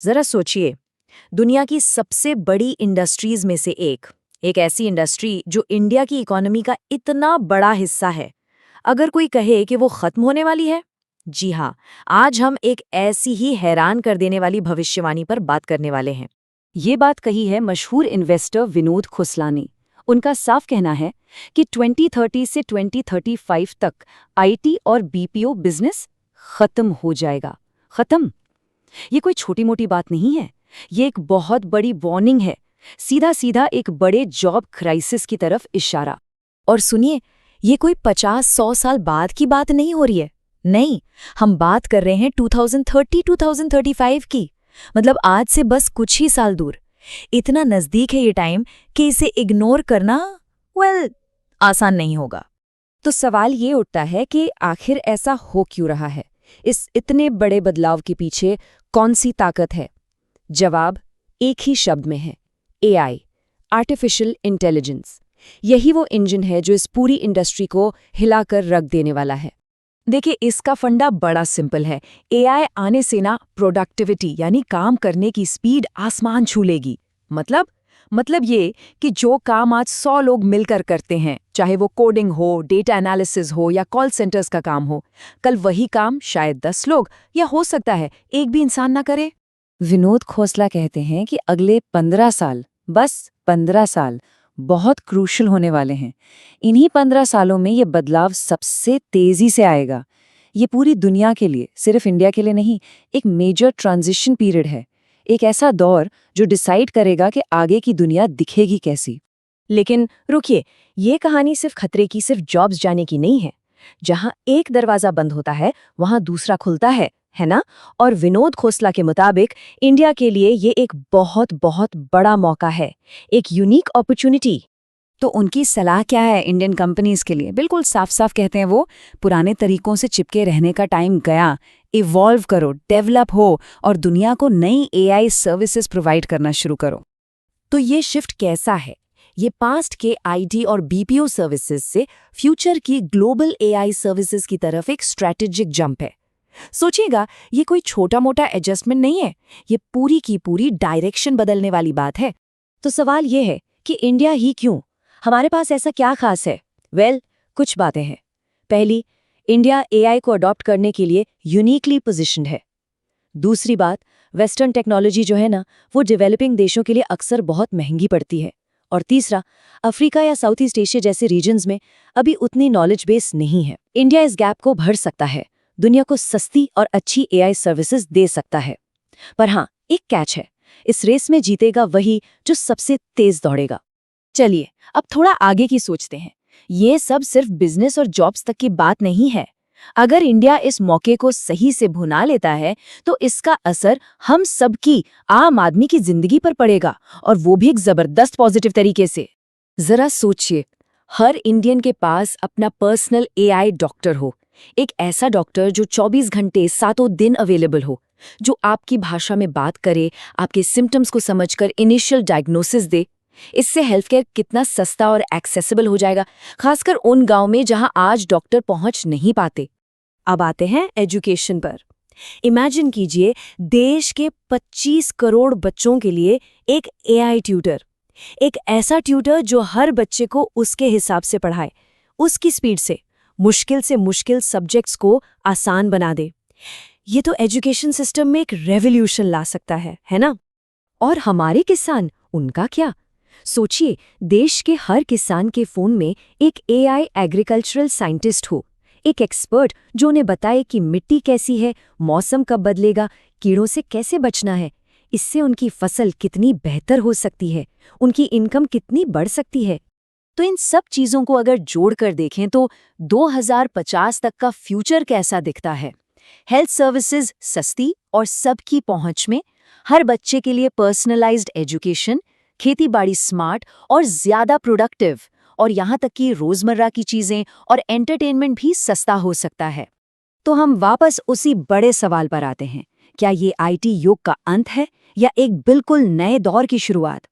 जरा सोचिए, दुनिया की सबसे बड़ी इंडस्ट्रीज में से एक ऐसी इंडस्ट्री जो इंडिया की इकोनॉमी का इतना बड़ा हिस्सा है, अगर कोई कहे कि वो खत्म होने वाली है। जी हाँ, आज हम एक ऐसी ही हैरान कर देने वाली भविष्यवाणी पर बात करने वाले हैं। ये बात कही है मशहूर इन्वेस्टर विनोद खोसला ने। उनका साफ कहना है कि 2030 से 2035 तक आईटी और बीपीओ बिजनेस खत्म हो जाएगा। खत्म। ये कोई छोटी मोटी बात नहीं है, ये एक बहुत बड़ी वार्निंग है, सीधा सीधा एक बड़े जॉब क्राइसिस की तरफ इशारा। और सुनिए, ये कोई 50-100 साल बाद की बात नहीं हो रही है। नहीं, हम बात कर रहे हैं 2030-2035 की। मतलब आज से बस कुछ ही साल दूर। इतना नजदीक है ये टाइम कि इसे इग्नोर करना आसान नहीं होगा। तो सवाल ये उठता है कि आखिर ऐसा हो क्यों रहा है? इस इतने बड़े बदलाव के पीछे कौन सी ताकत है? जवाब एक ही शब्द में है, एआई, आर्टिफिशियल इंटेलिजेंस। यही वो इंजन है जो इस पूरी इंडस्ट्री को हिलाकर रख देने वाला है। देखिए, इसका फंडा बड़ा सिंपल है। एआई आने से ना प्रोडक्टिविटी यानी काम करने की स्पीड आसमान छू लेगी। मतलब ये कि जो काम आज 100 लोग मिलकर करते हैं, चाहे वो कोडिंग हो, डेटा एनालिसिस हो या कॉल सेंटर्स का काम हो, कल वही काम शायद 10 लोग या हो सकता है एक भी इंसान ना करे। विनोद खोसला कहते हैं कि अगले 15 साल, बस 15 साल बहुत क्रूशल होने वाले हैं। इन्हीं 15 सालों में ये बदलाव सबसे तेजी से आएगा। ये पूरी दुनिया के लिए, सिर्फ इंडिया के लिए नहीं, एक मेजर ट्रांजिशन पीरियड है। एक ऐसा दौर जो डिसाइड करेगा कि आगे की दुनिया दिखेगी कैसी। लेकिन रुकिए, ये कहानी सिर्फ खतरे की, सिर्फ जॉब्स जाने की नहीं है। जहां एक दरवाजा बंद होता है, वहां दूसरा खुलता है ना? और विनोद खोसला के मुताबिक इंडिया के लिए ये एक बहुत बहुत बड़ा मौका है, एक यूनिक अपॉर्चुनिटी। तो उनकी सलाह क्या है इंडियन कंपनीज के लिए? बिल्कुल साफ साफ कहते हैं वो, पुराने तरीकों से चिपके रहने का टाइम गया। इवॉल्व करो, डेवलप हो और दुनिया को नई एआई सर्विसेज प्रोवाइड करना शुरू करो। तो ये शिफ्ट कैसा है? ये पास्ट के आईटी और बीपीओ सर्विसेज से फ्यूचर की ग्लोबल एआई सर्विसेज की तरफ एक स्ट्रैटेजिक जंप है। सोचिएगा, ये कोई छोटा मोटा एडजस्टमेंट नहीं है, ये पूरी की पूरी डायरेक्शन बदलने वाली बात है। तो सवाल ये है कि इंडिया ही क्यों? हमारे पास ऐसा क्या खास है? कुछ बातें हैं। पहली, इंडिया एआई को अडॉप्ट करने के लिए यूनिकली पोजिशन्ड है। दूसरी बात, वेस्टर्न टेक्नोलॉजी जो है ना, वो डेवलपिंग देशों के लिए अक्सर बहुत महंगी पड़ती है। और तीसरा, अफ्रीका या साउथ ईस्ट एशिया जैसे रीजन्स में अभी उतनी नॉलेज बेस नहीं है। इंडिया इस गैप को भर सकता है, दुनिया को सस्ती और अच्छी एआई सर्विसेज दे सकता है। पर हाँ, एक कैच है, इस रेस में जीतेगा वही जो सबसे तेज दौड़ेगा। चलिए, अब थोड़ा आगे की सोचते हैं। ये सब सिर्फ बिजनेस और जॉब्स तक की बात नहीं है। अगर इंडिया इस मौके को सही से भुना लेता है, तो इसका असर हम सबकी, आम आदमी की जिंदगी पर पड़ेगा, और वो भी एक जबरदस्त पॉजिटिव तरीके से। जरा सोचिए, हर इंडियन के पास अपना पर्सनल एआई डॉक्टर हो, एक ऐसा डॉक्टर जो 24 घंटे 7 दिन अवेलेबल हो, जो आपकी भाषा में बात करे, आपके सिम्टम्स को समझकर इनिशियल डायग्नोसिस दे। इससे हेल्थ केयर कितना सस्ता और एक्सेसिबल हो जाएगा, खासकर उन गांव में जहां आज डॉक्टर पहुंच नहीं पाते। अब आते हैं एजुकेशन पर। इमेजिन कीजिए, देश के 25 करोड़ बच्चों के लिए एक एआई ट्यूटर, एक ऐसा ट्यूटर जो हर बच्चे को उसके हिसाब से पढ़ाए, उसकी स्पीड से मुश्किल सब्जेक्ट्स को आसान बना दे। ये तो एजुकेशन सिस्टम में एक रेवोल्यूशन ला सकता है ना? और हमारे किसान, उनका क्या? सोचिए, देश के हर किसान के फोन में एक एआई एग्रीकल्चरल साइंटिस्ट हो, एक एक्सपर्ट जो उन्हें बताए कि मिट्टी कैसी है, मौसम कब बदलेगा, कीड़ों से कैसे बचना है। इससे उनकी फसल कितनी बेहतर हो सकती है, उनकी इनकम कितनी बढ़ सकती है। तो इन सब चीजों को अगर जोड़कर देखें तो 2050 तक का फ्यूचर कैसा दिखता है? हेल्थ सर्विसेज सस्ती और सबकी पहुंच में, हर बच्चे के लिए पर्सनलाइज्ड एजुकेशन, खेती-बाड़ी स्मार्ट और ज्यादा प्रोडक्टिव, और यहाँ तक कि रोजमर्रा की चीजें और एंटरटेनमेंट भी सस्ता हो सकता है। तो हम वापस उसी बड़े सवाल पर आते हैं, क्या ये आईटी युग का अंत है या एक बिल्कुल नए दौर की शुरुआत?